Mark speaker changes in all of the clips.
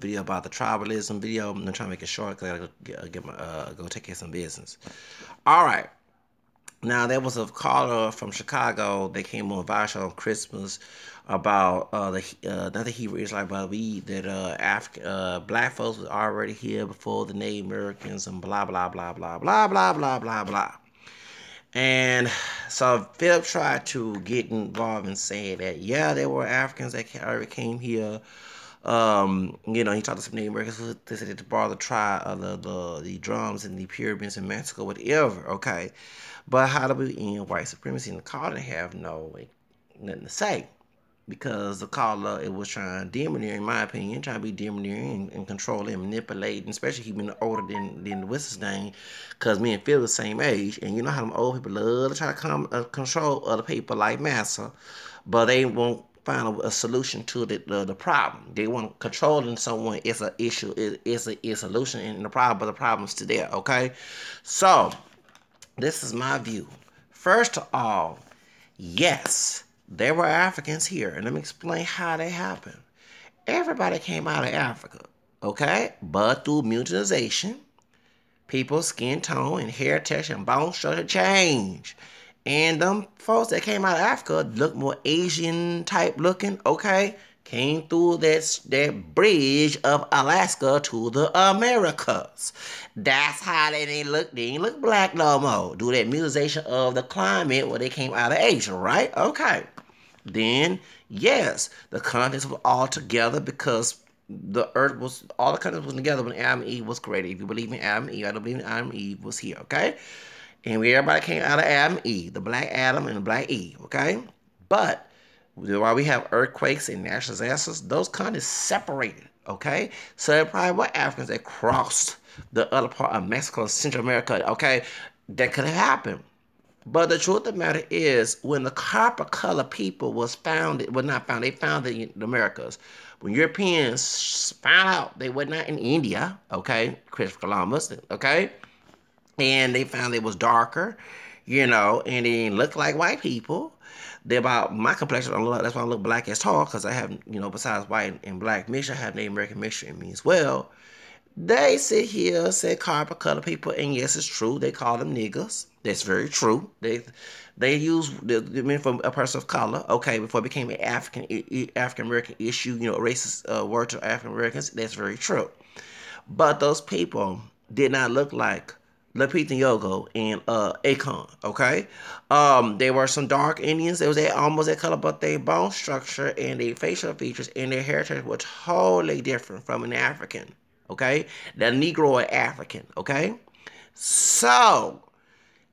Speaker 1: video about the tribalism video. I'm trying to make it short because I gotta go take care of some business. All right. Now there was a caller from Chicago. They came on Vice on Christmas about not the Hebrew Israelite, but black folks was already here before the Native Americans and blah blah blah blah blah blah blah blah blah. And so Philip tried to get involved and say that yeah, there were Africans that already came here. He talked to some Native Americans who they said to borrow the the drums and the pyramids in Mexico, whatever. Okay, but how do we end white supremacy? And the caller have nothing to say because the caller it was trying to domineer, in my opinion, trying to be domineering and controlling and manipulating, especially he been older than what's his name, because me and Phil the same age, and you know how them old people love to try to control other people like Massa, but they won't find a solution to the problem. They want controlling someone is an issue, it's a solution in the problem, but the problem's still there. Okay, so this is my view. First of all, yes, there were Africans here, and let me explain how they happened. Everybody came out of Africa, okay? But through mutilization, people's skin tone and hair texture and bone structure change. And them folks that came out of Africa look more Asian type looking, okay? Came through that bridge of Alaska to the Americas. That's how they ain't look black no more. Do that mutilization of the climate where they came out of Asia, right? Okay. Then, yes, the continents were all together because the earth was, all the continents was together when Adam and Eve was created. If you believe in Adam and Eve, I don't believe in Adam and Eve was here, okay? And everybody came out of Adam and Eve, the black Adam and the black Eve, okay? But while we have earthquakes and natural disasters, those continents separated, okay? So there probably were Africans that crossed the other part of Mexico and Central America, okay? That could have happened. But the truth of the matter is, when the copper color people was founded, well not found, they founded the Americas. When Europeans found out they were not in India, okay, Christopher Columbus, okay, and they found it was darker, and they didn't look like white people. They're about my complexion. That's why I look black as tall, because I have, besides white and black mixture, I have Native American mixture in me as well. They sit here, say copper color people, and yes, it's true. They call them niggers. That's very true. They use the mean for a person of color. Okay, before it became an African American issue, a racist word to African Americans. That's very true. But those people did not look like Lupita Nyong'o and Akon, okay? They were some dark Indians. They was almost that color, but their bone structure and their facial features and their heritage were totally different from an African, okay? The Negro or African, okay? So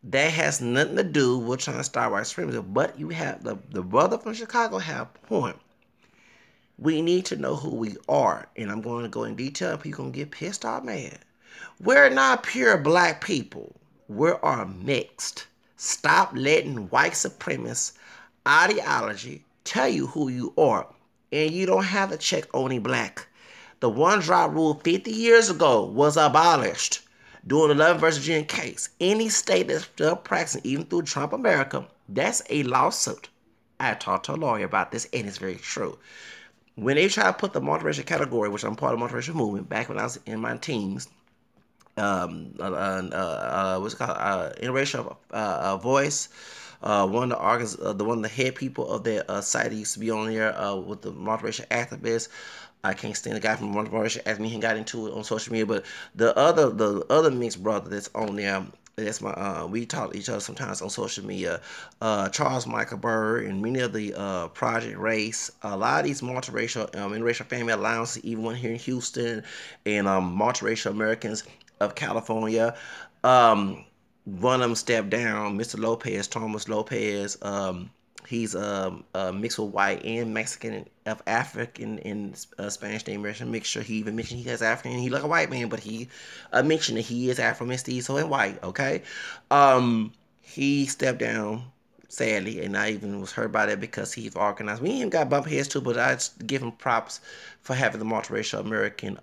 Speaker 1: that has nothing to do with trying to start white supremacy. But you have the brother from Chicago have a point. We need to know who we are, and I'm going to go in detail. People gonna get pissed off, mad. We're not pure black people. We are mixed. Stop letting white supremacist ideology tell you who you are. And you don't have to check only black. The one-drop rule 50 years ago was abolished during the 11th Virginia case. Any state that's still practicing, even through Trump America, that's a lawsuit. I talked to a lawyer about this, and it's very true. When they try to put the multiracial category, which I'm part of the multiracial movement, back when I was in my teens, what's it called, interracial voice. One of the head people of that site used to be on there with the multiracial activists. I can't stand the guy from multiracial activism. He got into it on social media, but the other mixed brother that's on there. That's my we talk to each other sometimes on social media. Charles Michael Bird and many of the Project Race. A lot of these multiracial interracial family alliances, even one here in Houston, and multiracial Americans of California. One of them stepped down, Mr. Lopez, Thomas Lopez. He's mixed with white and Mexican of African and Spanish name mixture. He even mentioned he has African. He like a white man, but he mentioned that he is Afro-mestizo and white. Okay, he stepped down sadly, and I even was hurt by that because he's organized. We even got bump heads too, but I give him props for having the multiracial American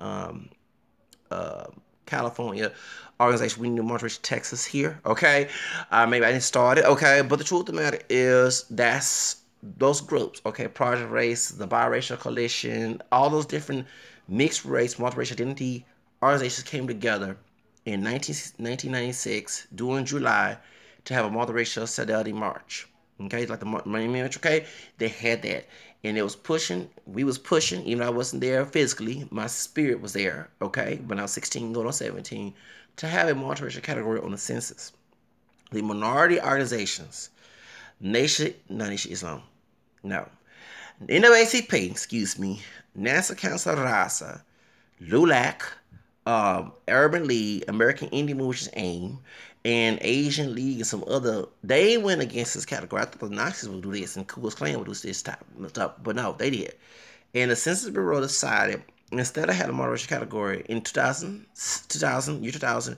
Speaker 1: California organization. We need multiracial Texas here, okay? Maybe I didn't start it, okay? But the truth of the matter is that's those groups, okay? Project Race, the Biracial Coalition, all those different mixed race, multiracial identity organizations came together in 1996 during July to have a multiracial solidarity march. Okay, like the Money March. Okay, they had that, and it was pushing. We was pushing. Even though I wasn't there physically, my spirit was there. Okay, when I was 16, going on 17, to have a multiracial category on the census. The minority organizations, not Nation Islam, no, NAACP, excuse me, NASA Council Rasa, LULAC, Urban League, American Indian Movement, which is AIM, and Asian League, and some other, they went against this category. I thought the Nazis would do this and Ku Klux Klan would do this type of stuff, but no, they did. And the Census Bureau decided, instead of having a multiracial category in 2000,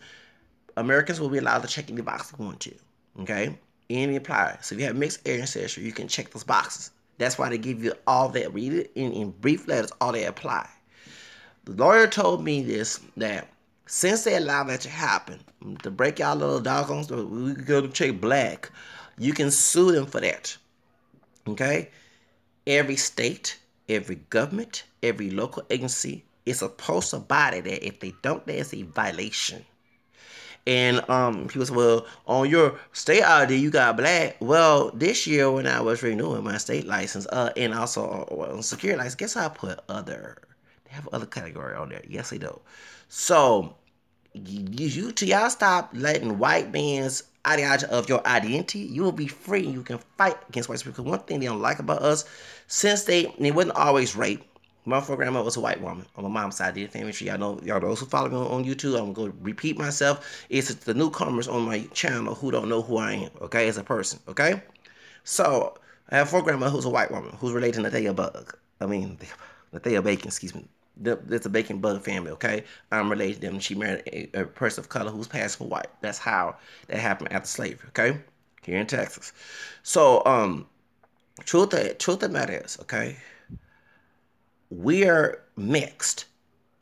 Speaker 1: Americans will be allowed to check any box they want to. Okay? Any apply. So if you have mixed ancestry, you can check those boxes. That's why they give you all that. Read it in brief letters, all they apply. The lawyer told me this, that since they allow that to happen, to break y'all little doggone, we go to check black, you can sue them for that. Okay? Every state, every government, every local agency is supposed to abide that. If they don't, there's a violation. And people say, well, on your state ID, you got black. Well, this year when I was renewing my state license, and also on security license, guess how I put other? They have other category on there. Yes, they do. So, y'all stop letting white man's ideology of your identity. You will be free. You can fight against white people. Because one thing they don't like about us, since it wasn't always rape. My grandma was a white woman on my mom's side of the family tree. Y'all know those who follow me on YouTube. I'm going to repeat myself. It's the newcomers on my channel who don't know who I am, okay, as a person, okay? So, I have a grandma who's a white woman who's related to Nathaniel Bug. Nathaniel Bacon, excuse me. It's a Bacon Bug family, okay? I'm related to them. She married a person of color who's passed for white. That's how that happened after slavery, okay? Here in Texas. So, truth of the matter is, okay? We are mixed.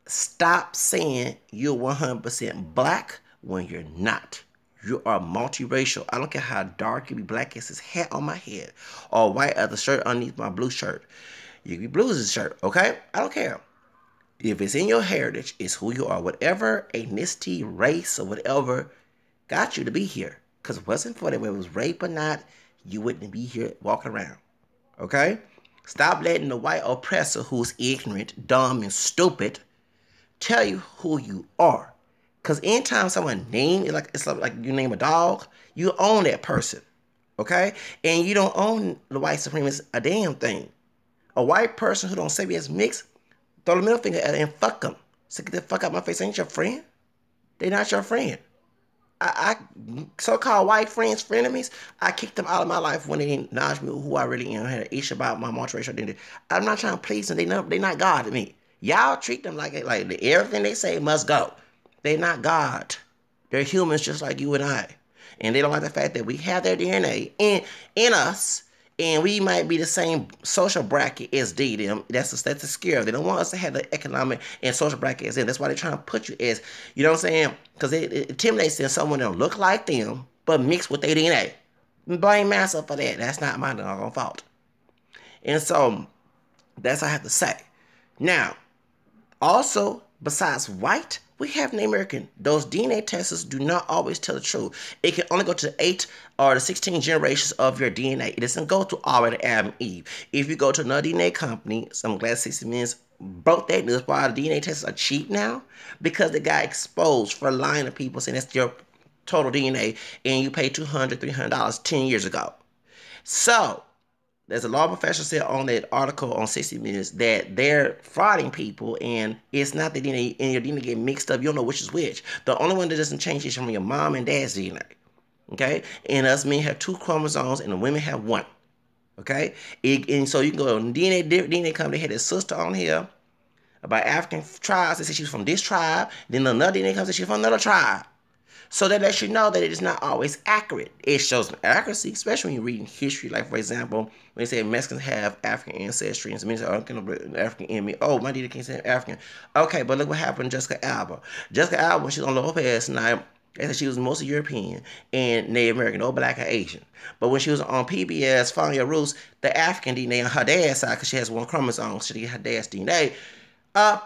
Speaker 1: Stop saying you're 100% black when you're not. You are multiracial. I don't care how dark you be, black as this hat on my head, or white as the shirt underneath my blue shirt. You can be blue as a shirt, okay? I don't care. If it's in your heritage, it's who you are. Whatever ethnicity, race, or whatever got you to be here. Because it wasn't for that, whether it was rape or not, you wouldn't be here walking around, okay? Stop letting the white oppressor who's ignorant, dumb, and stupid tell you who you are. Because anytime someone it's like you name a dog, you own that person. Okay? And you don't own the white supremacist a damn thing. A white person who don't say it's mixed, throw the middle finger at it and fuck them. So get the fuck out my face. Ain't your friend. They not your friend. I so-called white friends, frenemies, I kicked them out of my life when they didn't acknowledge me who I really am. I had an issue about my multiracial identity. I'm not trying to please them. They not God to me. Y'all treat them like everything they say must go. They're not God. They're humans just like you and I. And they don't like the fact that we have their DNA in us, and we might be the same social bracket as them. That's a scare. They don't want us to have the economic and social bracket as them. That's why they're trying to put you as, you know what I'm saying? Because it intimidates them, someone that look like them, but mixed with their DNA. Blame myself for that. That's not my doggone fault. And so, that's what I have to say. Now, also, besides white, we have Native American. Those DNA tests do not always tell the truth. It can only go to the 8 or the 16 generations of your DNA. It doesn't go to all of the Adam and Eve. If you go to another DNA company, so I'm glad 60 Minutes broke that news. Why the DNA tests are cheap now? Because they got exposed for lying to people saying that's your total DNA, and you paid $200, $300 10 years ago. So, there's a law professor said on that article on 60 Minutes that they're frauding people, and it's not that DNA and your DNA get mixed up. You don't know which is which. The only one that doesn't change is from your mom and dad's DNA. Okay? And us men have 2 chromosomes, and the women have 1. Okay? And so you can go on DNA company. They had a sister on here about African tribes. They said she was from this tribe. Then another DNA company said she was from another tribe. So that lets you know that it is not always accurate. It shows an accuracy, especially when you're reading history. Like, for example, when they say Mexicans have African ancestry, and some say, oh, I'm African enemy. Oh, my DNA can't say African. Okay, but look what happened to Jessica Alba. Jessica Alba, when she was on Lopez tonight, they said she was mostly European and Native American, no black or Asian. But when she was on PBS, Following Your Roots, the African DNA on her dad's side, because she has 1 chromosome, she get her dad's DNA.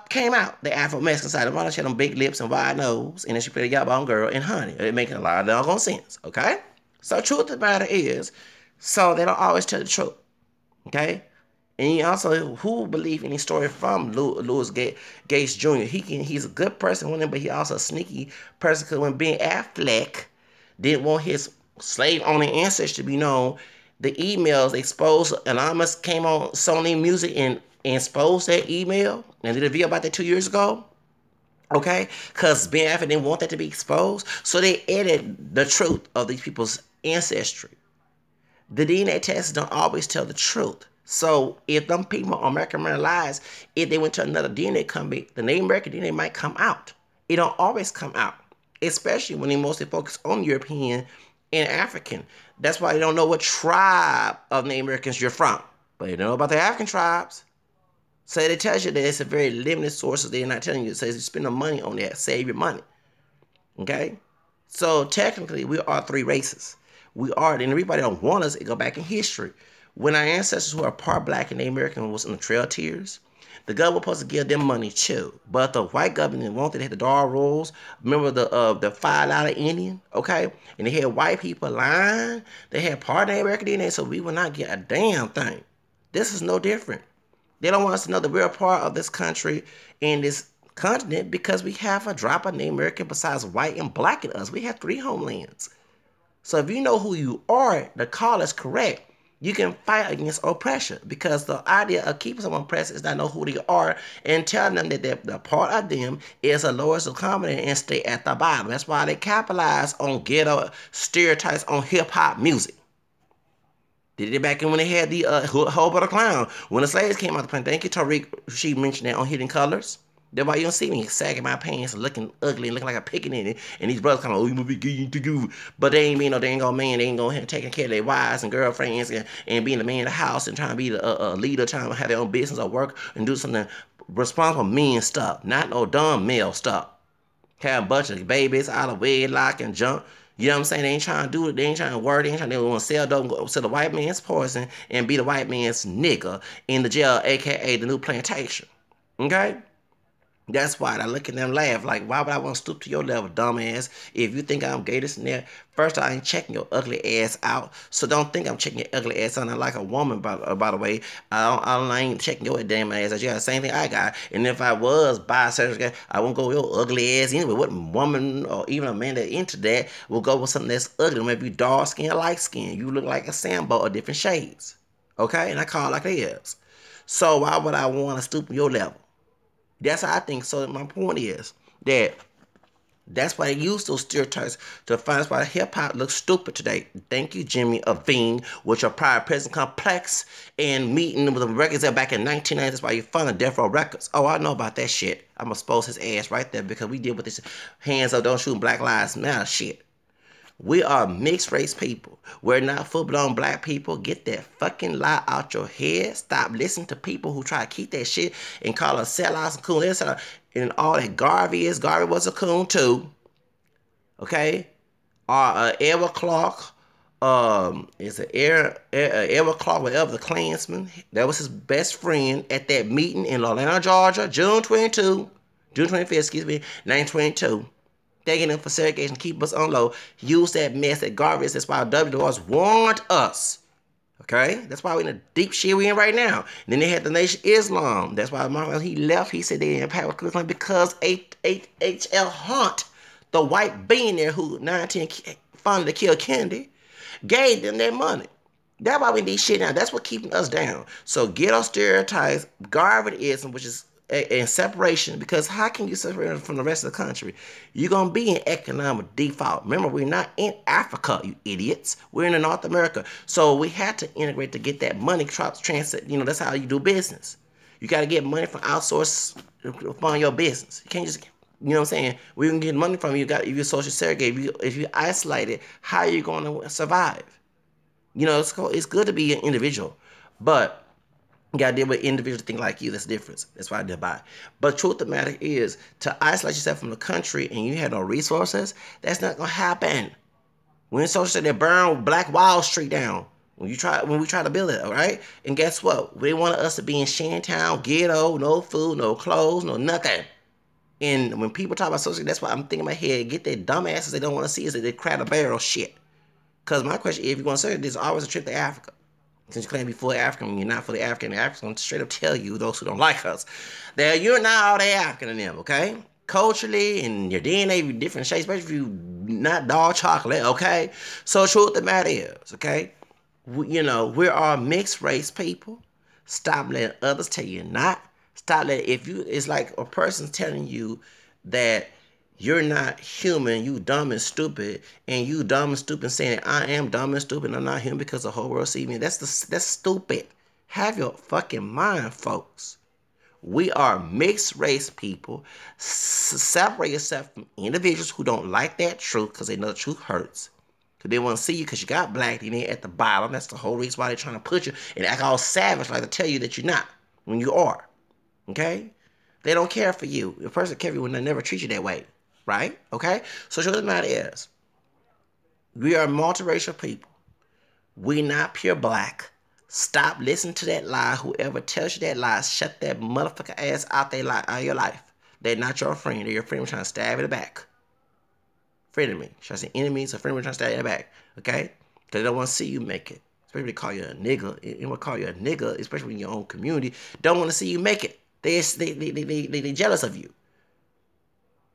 Speaker 1: came out. The Afro-Mexican side. The mother had them big lips and wide nose, and then she played a yellow girl and honey. It making a lot of doggone sense, okay? So truth of the matter is, so they don't always tell the truth, okay? And also, who believe any story from Louis Gates Jr.? He's a good person, but he also a sneaky person. Because when Ben Affleck didn't want his slave-owning ancestors to be known, the emails exposed. Anonymous came on Sony Music and exposed that email and did a video about that 2 years ago. Okay, because Ben Affleck didn't want that to be exposed, so they edited the truth of these people's ancestry. The DNA tests don't always tell the truth. So if them people on American Lies, if they went to another DNA company, the Native American DNA might come out. It don't always come out, especially when they mostly focus on European and African. That's why they don't know what tribe of Native Americans you're from. But they know about the African tribes. So it tells you that it's a very limited source. They're not telling you. It says you spend the money on that. Save your money. Okay? So technically, we are three races. We are, and everybody don't want us to go back in history. When our ancestors who are part black and Native American was in the trail tiers, the government was supposed to give them money too. But the white government didn't want it. They had the Dar rules. Remember the $5 Indian? Okay? And they had white people lying. They had part Native American DNA, so we would not get a damn thing. This is no different. They don't want us to know that we're a part of this country and this continent because we have a drop of Native American besides white and black in us. We have 3 homelands. So if you know who you are, the call is correct. You can fight against oppression because the idea of keeping someone oppressed is not know who they are and telling them that the part of them is a lowest common and stay at the bottom. That's why they capitalize on ghetto stereotypes on hip-hop music. Did it back in when they had the Hobo the Clown. When the slaves came out the plane. Thank you, Tariq. She mentioned that on Hidden Colors. That's why you don't see me sagging my pants and looking ugly and looking like a picking in it. And these brothers come, oh, you must be getting to do. But they ain't being no dang old man. They ain't going taking care of their wives and girlfriends and being the man of the house and trying to be the leader, trying to have their own business or work and do something responsible men stuff. Not no dumb male stuff. Have a bunch of babies out of wedlock and junk. You know what I'm saying? They ain't trying to do it. They ain't trying to work. They ain't trying to want to sell dope, sell the white man's poison and be the white man's nigga in the jail, a.k.a. the new plantation. Okay? That's why I look at them and laugh. Like, why would I want to stoop to your level, dumbass? If you think I'm gay, this and that, first I ain't checking your ugly ass out. So don't think I'm checking your ugly ass out. I'm like a woman, by the way. I ain't checking your damn ass out. You got the same thing I got. And if I was bisexual, I won't go with your ugly ass anyway. What woman or even a man that into that will go with something that's ugly? Maybe dark skin or light skin. You look like a Sambo or different shades. Okay? And I call it like it is. So why would I want to stoop to your level? That's how I think. So my point is that that's why they use those stereotypes to find that's why hip-hop looks stupid today. Thank you, Jimmy Iovine, with your prior prison complex and meeting with the records that back in 1990. That's why you funded Death Row Records. Oh, I know about that shit. I'm going to expose his ass right there because we deal with this hands up, don't shoot Black Lives Matter shit. We are mixed race people. We're not full-blown black people. Get that fucking lie out your head. Stop listening to people who try to keep that shit and call us sellouts and coon. And all that Garvey is. Garvey was a coon too. Okay? Edward Clark. Is it Edward Clark, whatever, the Klansman. That was his best friend at that meeting in Atlanta, Georgia, June 25th, 1922. Thanking them for segregation, keep us on low. Use that mess that Garvey is. That's why W. Wars warned us. Okay? That's why we're in the deep shit we in right now. And then they had the Nation Islam. That's why Martin, he left. He said they didn't pay with Islam because H.L. Hunt, the white billionaire who 19 funded to kill Kennedy, gave them their money. That's why we need shit now. That's what keeping us down. So ghetto stereotypes, Garveyism, which is in separation, because how can you separate from the rest of the country? You're going to be in economic default. Remember, we're not in Africa, you idiots. We're in North America. So we had to integrate to get that money transit. You know, that's how you do business. You got to get money from outsource to fund your business. You can't just, you know what I'm saying? We can get money from you. If you're social segregate, if you isolated, how are you going to survive? You know, it's good to be an individual, but you gotta deal with individuals think like you. That's the difference. That's why I did buy. But truth of the matter is, to isolate yourself from the country and you have no resources, that's not gonna happen. When social said they burn Black Wall Street down, When we try to build it, all right? And guess what? They want us to be in Shantown, ghetto, no food, no clothes, no nothing. And when people talk about socialism, that's why I'm thinking in my head, get their dumb asses they don't want to see is that they crowd a barrel shit. Because my question, if you're going to say there's always a trip to Africa. Since you claim to be fully African, when you're not fully African, the Africans going to straight up tell you, those who don't like us, that you're not all that African in them, okay? Culturally and your DNA be different shapes, especially if you not dark chocolate, okay? So truth of the matter is, okay? We are mixed race people. Stop letting others tell you not. Stop letting, it's like a person telling you that you're not human, you dumb and stupid, and you dumb and stupid saying I am dumb and stupid and I'm not human because the whole world sees me. That's stupid. Have your fucking mind, folks. We are mixed race people. Separate yourself from individuals who don't like that truth because they know the truth hurts. Because they want to see you because you got black DNA at the bottom. That's the whole reason why they're trying to put you and act all savage like to tell you that you're not when you are. Okay? They don't care for you. The person care for you when they never treat you that way. Right? Okay? So the truth of the matter is, we are multiracial people. We not pure black. Stop listening to that lie. Whoever tells you that lie, shut that motherfucker ass out of your life. They're not your friend. They're your friend trying to stab in the back. Frenemy. Should I say enemies? A friend trying to stab you in the back. Okay? Because they don't want to see you make it. Especially when they call you a nigga. They want to call you a nigga, especially in your own community. Don't want to see you make it. They jealous of you.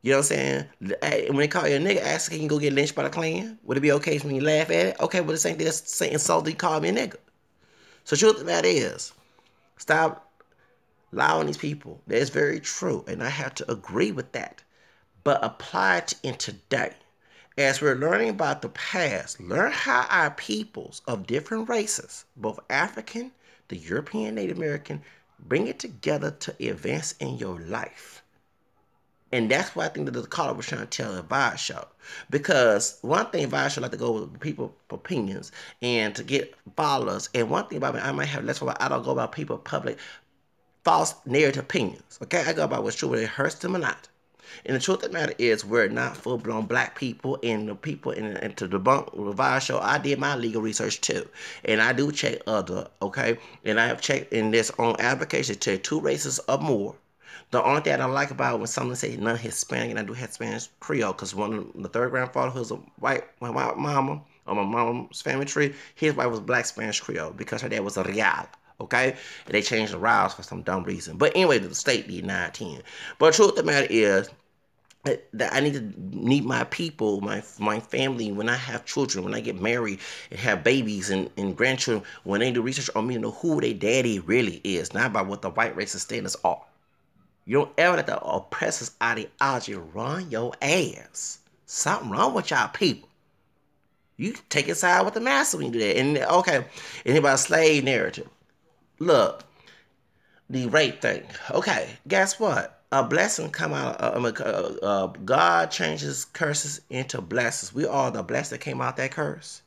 Speaker 1: You know what I'm saying? When they call you a nigga, ask can you go get lynched by the Klan? Would it be okay when you laugh at it? Okay, well the same thing that's saying insulting, call me a nigga. So the truth of the matter is, stop allowing these people. That's very true, and I have to agree with that. But apply it in today. As we're learning about the past, learn how our peoples of different races, both African, the European, Native American, bring it together to advance in your life. And that's what I think that the caller was trying to tell the Vibe Show. Because one thing Vibe Show like to go with people's opinions and to get followers. And one thing about me, I might have less, I don't go about people public false narrative opinions. Okay, I go about what's true, whether it hurts them or not. And the truth of the matter is, we're not full-blown black people, and the people, and to debunk the Vibe Show, I did my legal research too. And I do check other, okay? And I have checked in this on application to check 2 races or more. The only thing I don't like about when someone say none Hispanic, and I do have Spanish Creole, because one of the third grandfather who's my white mama, on my mom's family tree, his wife was black Spanish Creole, because her dad was a real. Okay? And they changed the routes for some dumb reason. But anyway, the state did 9-10. But the truth of the matter is that I need to meet my people, my family, when I have children, when I get married and have babies and grandchildren, when they do research on me to know who their daddy really is, not about what the white racist standards are. You don't ever let the oppressor's ideology run your ass. Something wrong with y'all people. You take a side with the master when you do that. And okay, and about slave narrative. Look, the rape thing. Okay, guess what? A blessing come out. God changes curses into blessings. We are the blessed that came out that curse.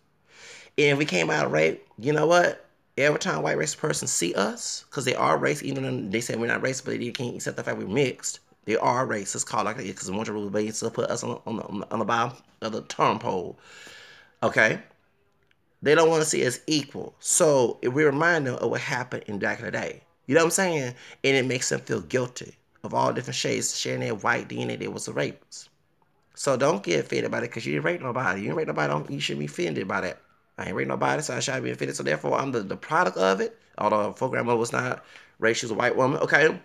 Speaker 1: And if we came out of rape, you know what? Every time a white race person see us, because they are race, even though they say we're not racist, but they can't accept the fact we're mixed. They are racist. It's called like that because the one rule base to put us on the bottom of the term pole. Okay. They don't want to see us equal. So if we remind them of what happened in back in the day. You know what I'm saying? And it makes them feel guilty of all different shades, sharing their white DNA they was a rapist. So don't get offended by it because you didn't rape nobody. You didn't rape nobody, you shouldn't be offended by that. I ain't rape nobody, so I shouldn't be offended. So therefore, I'm the product of it. Although her grandmother was not race, she was a white woman. Okay?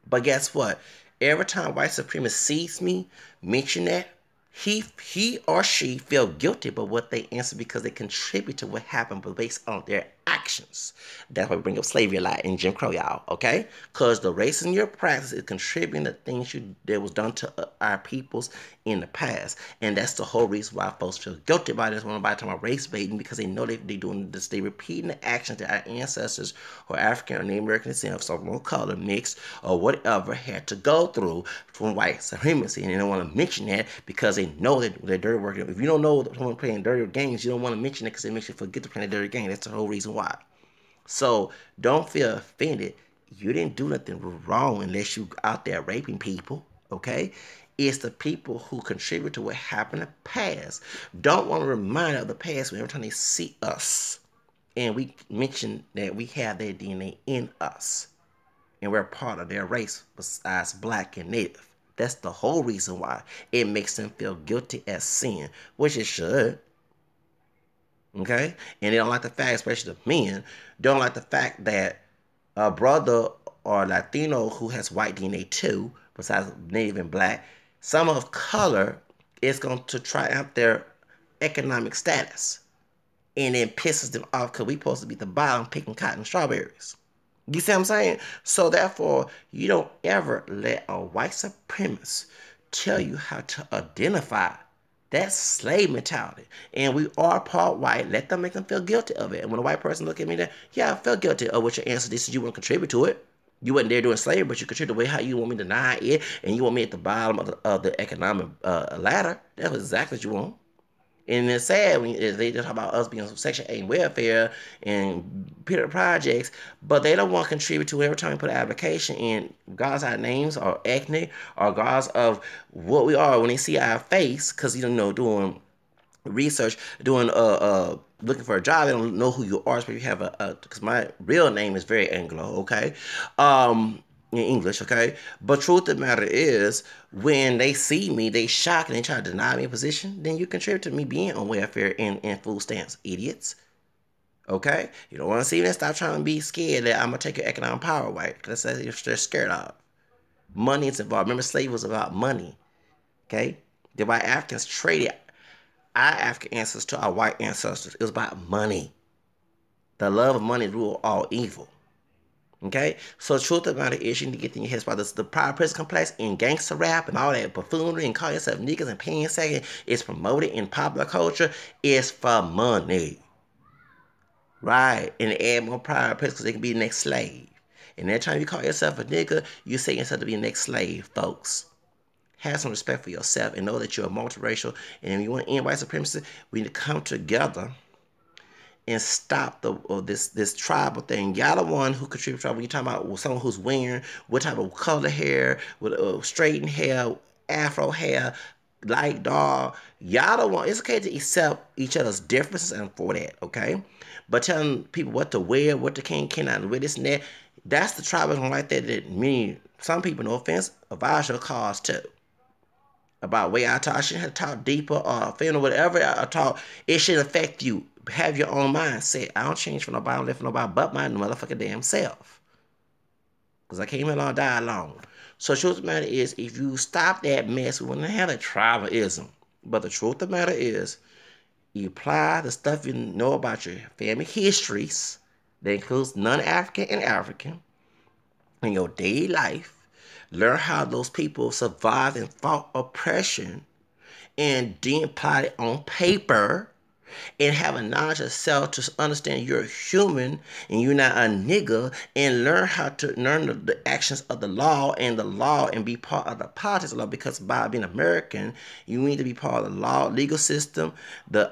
Speaker 1: But guess what? Every time white supremacists sees me mention that, he or she feel guilty about what they answer because they contribute to what happened, but based on their actions. That's why we bring up slavery a lot in Jim Crow, y'all, okay? Because the racism your practice is contributing to things that was done to our peoples in the past. And that's the whole reason why folks feel guilty about this when I'm talking about race baiting, because they know they're doing this, they repeating the actions that our ancestors or African or Native American descent, some color, mixed, or whatever had to go through from white supremacy. And they don't want to mention that because they know that they're dirty working. If you don't know someone playing dirty games, you don't want to mention it because it makes you forget to play the dirty game. That's the whole reason why. So don't feel offended. You didn't do nothing wrong unless you out there raping people, okay? It's the people who contribute to what happened in the past. Don't want to remind of the past when every time they see us. And we mentioned that we have their DNA in us. And we're part of their race besides black and native. That's the whole reason why it makes them feel guilty as sin, which it should. Okay? And they don't like the fact, especially the men, don't like the fact that a brother or Latino who has white DNA too, besides native and black, some of color is going to triumph their economic status. And it pisses them off because we supposed to be the bottom picking cotton strawberries. You see what I'm saying? So therefore, you don't ever let a white supremacist tell you how to identify. That's slave mentality. And we are part white. Let them make them feel guilty of it. And when a white person look at me, that yeah, I feel guilty of what your answer. This is you want to contribute to it. You wasn't there doing slavery, but you contribute the way how you want me to deny it, and you want me at the bottom of the economic ladder. That's exactly what you want. And it's sad when they talk about us being Section 8 welfare and projects, but they don't want to contribute to every time we put an application in, regardless of our names or ethnic or regardless of what we are. When they see our face, because you don't know, doing research, doing looking for a job, they don't know who you are, especially if you have because my real name is very Anglo, okay? In English, okay? But truth of the matter is, when they see me, they shock and they try to deny me a position, then you contribute to me being on welfare and food stamps, idiots. Okay? You don't want to see me, stop trying to be scared that I'm going to take your economic power away. Because that's what they're scared of. Money is involved. Remember, slavery was about money. Okay? The white Africans traded our African ancestors to our white ancestors. It was about money. The love of money ruled all evil. Okay, so the truth of the matter is, you need to get in your head about this. The pride prison complex and gangster rap and all that buffoonery and calling yourself niggas and paying second is promoted in popular culture is for money, right? And they add more pride prison because they can be the next slave. And every time you call yourself a nigga, you say yourself to be the next slave, folks. Have some respect for yourself and know that you're a multiracial. And if you want to end white supremacy, we need to come together and stop this tribal thing. Y'all the one who contribute to tribal. When you're talking about someone who's wearing what type of color hair, with straightened hair, afro hair, light dark. Y'all the one. It's okay to accept each other's differences and for that, okay? But telling people what to wear, what they cannot wear, this and that, that's the tribalism right there that some people, no offense, of your cause too. About way I talk, I shouldn't have talked deeper or offend or whatever I talk. It should affect you. Have your own mindset. I don't change for nobody. I don't live for nobody but my motherfucking damn self. Because I came here along, die alone. So the truth of the matter is, if you stop that mess, we wouldn't have a tribalism. But the truth of the matter is, you apply the stuff you know about your family histories, that includes non-African and African, in your daily life. Learn how those people survived and fought oppression, and then apply it on paper and have a knowledge of self to understand you're a human and you're not a nigga, and learn how to learn the actions of the law and be part of the politics of law, because by being American, you need to be part of the law, legal system,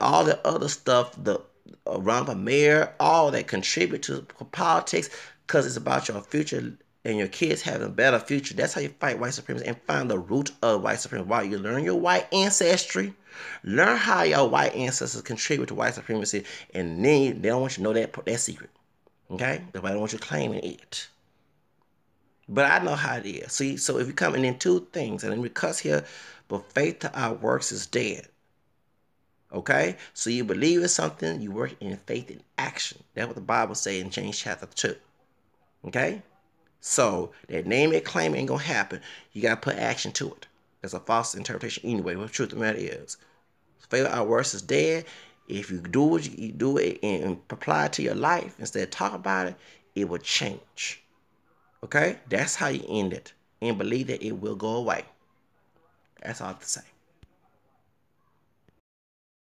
Speaker 1: all the other stuff, the run for mayor, all that contribute to politics, because it's about your future and your kids having a better future. That's how you fight white supremacy and find the root of white supremacy. While you learn your white ancestry, learn how your white ancestors contribute to white supremacy, and then they don't want you to know that secret. Okay? Nobody don't want you claiming it. But I know how it is. See, so if you're coming in two things, and then we cuss here, but faith to our works is dead. Okay? So you believe in something, you work in faith in action. That's what the Bible says in James chapter 2. Okay? So that name and claim ain't gonna happen. You gotta put action to it. That's a false interpretation anyway. What the truth of the matter is, faith our works is dead. If you do it, you do it and apply it to your life instead of talk about it, it will change. Okay, that's how you end it, and believe that it will go away. That's all I have to say.